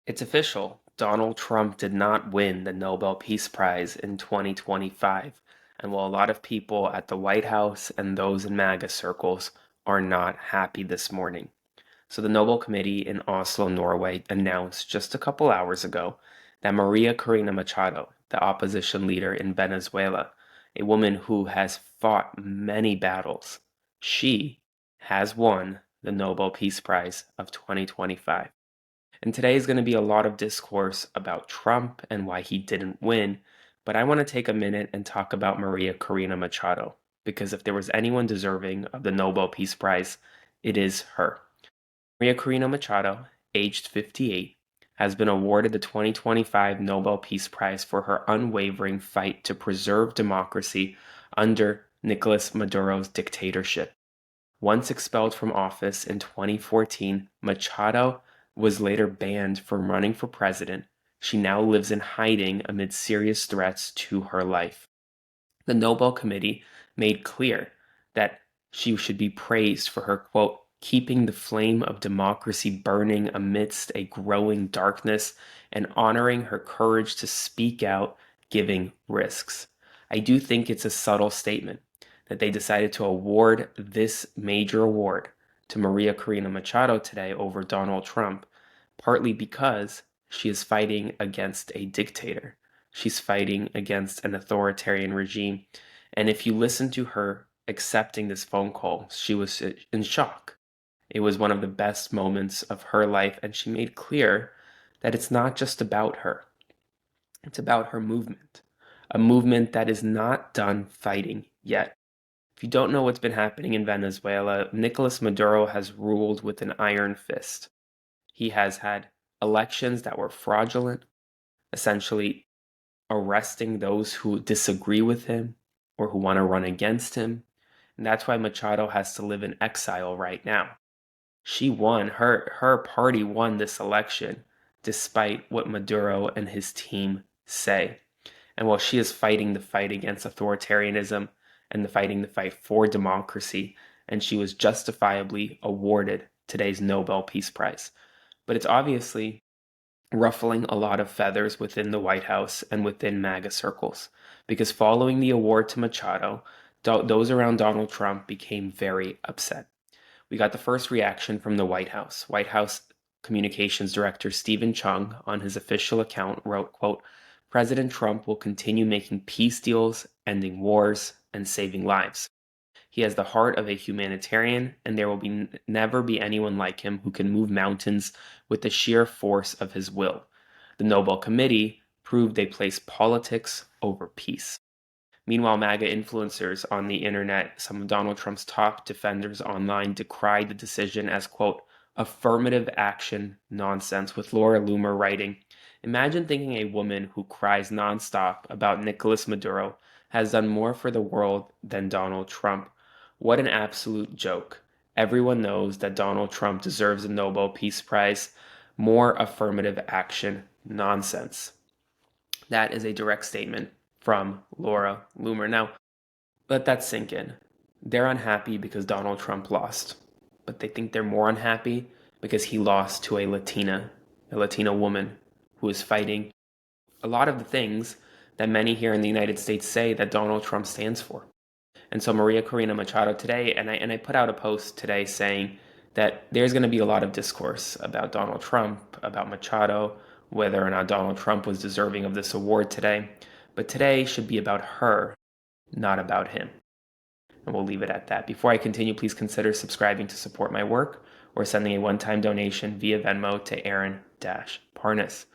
It's official. Donald Trump did not win the Nobel Peace Prize in 2025. And while a lot of people at the White House and those in MAGA circles are not happy this morning. So the Nobel Committee in Oslo, Norway announced just a couple hours ago that Maria Corina Machado, the opposition leader in Venezuela, a woman who has fought many battles, she has won the Nobel Peace Prize of 2025. And today is going to be a lot of discourse about Trump and why he didn't win. But I want to take a minute and talk about Maria Corina Machado, because if there was anyone deserving of the Nobel Peace Prize, it is her. Maria Corina Machado, aged 58, has been awarded the 2025 Nobel Peace Prize for her unwavering fight to preserve democracy under Nicolas Maduro's dictatorship. Once expelled from office in 2014, Machado was later banned from running for president. She now lives in hiding amid serious threats to her life. The Nobel Committee made clear that she should be praised for her, quote, keeping the flame of democracy burning amidst a growing darkness and honoring her courage to speak out, giving risks. I do think it's a subtle statement that they decided to award this major award to Maria Corina Machado today over Donald Trump, partly because she is fighting against a dictator. She's fighting against an authoritarian regime. And if you listen to her accepting this phone call, she was in shock. It was one of the best moments of her life, and she made clear that it's not just about her, it's about her movement, a movement that is not done fighting yet. If you don't know what's been happening in Venezuela, Nicolas Maduro has ruled with an iron fist. He has had elections that were fraudulent, essentially arresting those who disagree with him or who want to run against him. And that's why Machado has to live in exile right now. She won, her party won this election despite what Maduro and his team say. And while she is fighting the fight against authoritarianism and fighting the fight for democracy, and she was justifiably awarded today's Nobel Peace Prize. But it's obviously ruffling a lot of feathers within the White House and within MAGA circles, because following the award to Machado, those around Donald Trump became very upset. We got the first reaction from the White House. White House Communications Director Stephen Chung on his official account wrote, quote, President Trump will continue making peace deals, ending wars, and saving lives. He has the heart of a humanitarian, and there will never be anyone like him who can move mountains with the sheer force of his will. The Nobel Committee proved they place politics over peace. Meanwhile, MAGA influencers on the internet, some of Donald Trump's top defenders online, decried the decision as, quote, affirmative action nonsense, with Laura Loomer writing, imagine thinking a woman who cries nonstop about Nicolas Maduro has done more for the world than Donald Trump. What an absolute joke. Everyone knows that Donald Trump deserves a Nobel Peace Prize. More affirmative action nonsense. That is a direct statement from Laura Loomer. Now, let that sink in. They're unhappy because Donald Trump lost, but they think they're more unhappy because he lost to a Latina woman who is fighting a lot of the things that many here in the United States say that Donald Trump stands for. And so Maria Corina Machado today, and I put out a post today saying that there's going to be a lot of discourse about Donald Trump, about Machado, whether or not Donald Trump was deserving of this award today. But today should be about her, not about him. And we'll leave it at that. Before I continue, please consider subscribing to support my work or sending a one-time donation via Venmo to Aaron-Parnas.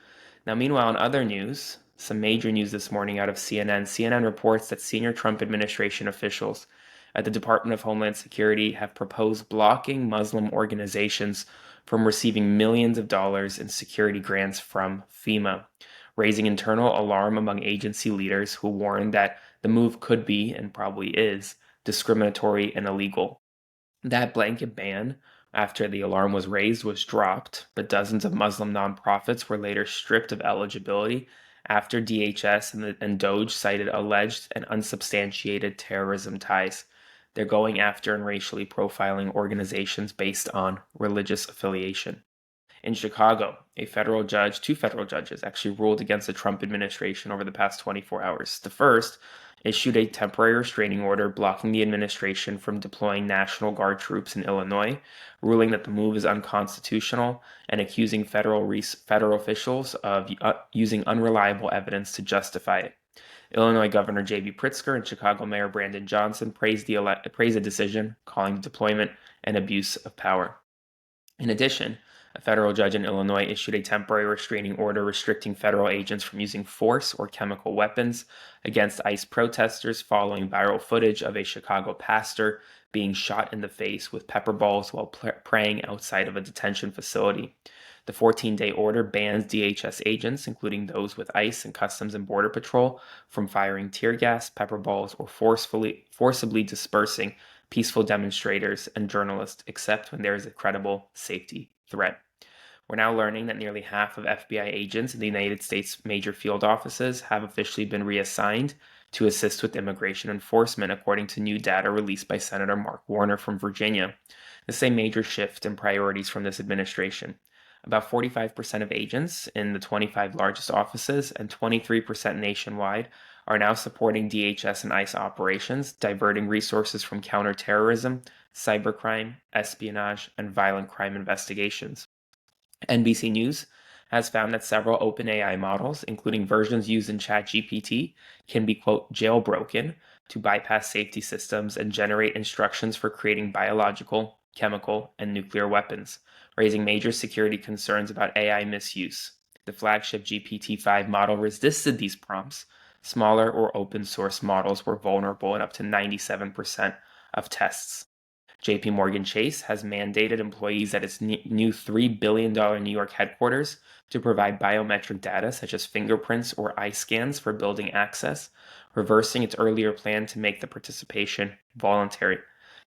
Now, meanwhile, in other news, some major news this morning out of CNN. CNN reports that senior Trump administration officials at the Department of Homeland Security have proposed blocking Muslim organizations from receiving millions of dollars in security grants from FEMA, raising internal alarm among agency leaders who warn that the move could be, and probably is, discriminatory and illegal. That blanket ban, after the alarm was raised, was dropped, but dozens of Muslim nonprofits were later stripped of eligibility after DHS and DOJ cited alleged and unsubstantiated terrorism ties. They're going after and racially profiling organizations based on religious affiliation. In Chicago, two federal judges actually ruled against the Trump administration over the past 24 hours. The first issued a temporary restraining order blocking the administration from deploying National Guard troops in Illinois, ruling that the move is unconstitutional and accusing federal officials of using unreliable evidence to justify it. Illinois Governor J.B. Pritzker and Chicago Mayor Brandon Johnson praised the decision, calling the deployment an abuse of power. In addition, a federal judge in Illinois issued a temporary restraining order restricting federal agents from using force or chemical weapons against ICE protesters following viral footage of a Chicago pastor being shot in the face with pepper balls while praying outside of a detention facility. The 14-day order bans DHS agents, including those with ICE and Customs and Border Patrol, from firing tear gas, pepper balls, or forcibly dispersing peaceful demonstrators and journalists, except when there is a credible safety threat. We're now learning that nearly half of FBI agents in the United States major field offices have officially been reassigned to assist with immigration enforcement, according to new data released by Senator Mark Warner from Virginia. This is a major shift in priorities from this administration. About 45% of agents in the 25 largest offices and 23% nationwide are now supporting DHS and ICE operations, diverting resources from counterterrorism, cybercrime, espionage, and violent crime investigations. NBC News has found that several OpenAI models, including versions used in ChatGPT, can be, quote, jailbroken to bypass safety systems and generate instructions for creating biological, chemical, and nuclear weapons, raising major security concerns about AI misuse. The flagship GPT-5 model resisted these prompts. Smaller or open source models were vulnerable in up to 97% of tests. JP Morgan Chase has mandated employees at its new $3 billion New York headquarters to provide biometric data such as fingerprints or eye scans for building access, reversing its earlier plan to make the participation voluntary.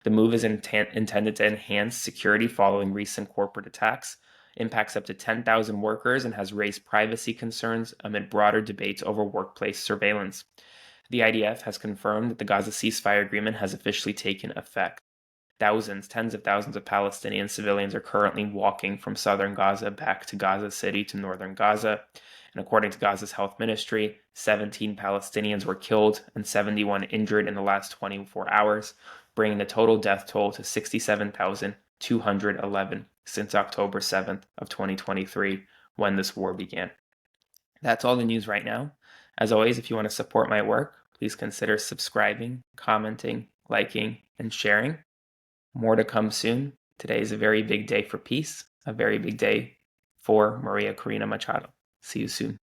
The move is intended to enhance security following recent corporate attacks, impacts up to 10,000 workers, and has raised privacy concerns amid broader debates over workplace surveillance. The IDF has confirmed that the Gaza ceasefire agreement has officially taken effect. Tens of thousands of Palestinian civilians are currently walking from southern Gaza back to Gaza City to northern Gaza. And according to Gaza's health ministry, 17 Palestinians were killed and 71 injured in the last 24 hours, bringing the total death toll to 67,211 since October 7th of 2023, when this war began. That's all the news right now. As always, if you want to support my work, please consider subscribing, commenting, liking, and sharing. More to come soon. Today is a very big day for peace, a very big day for Maria Corina Machado. See you soon.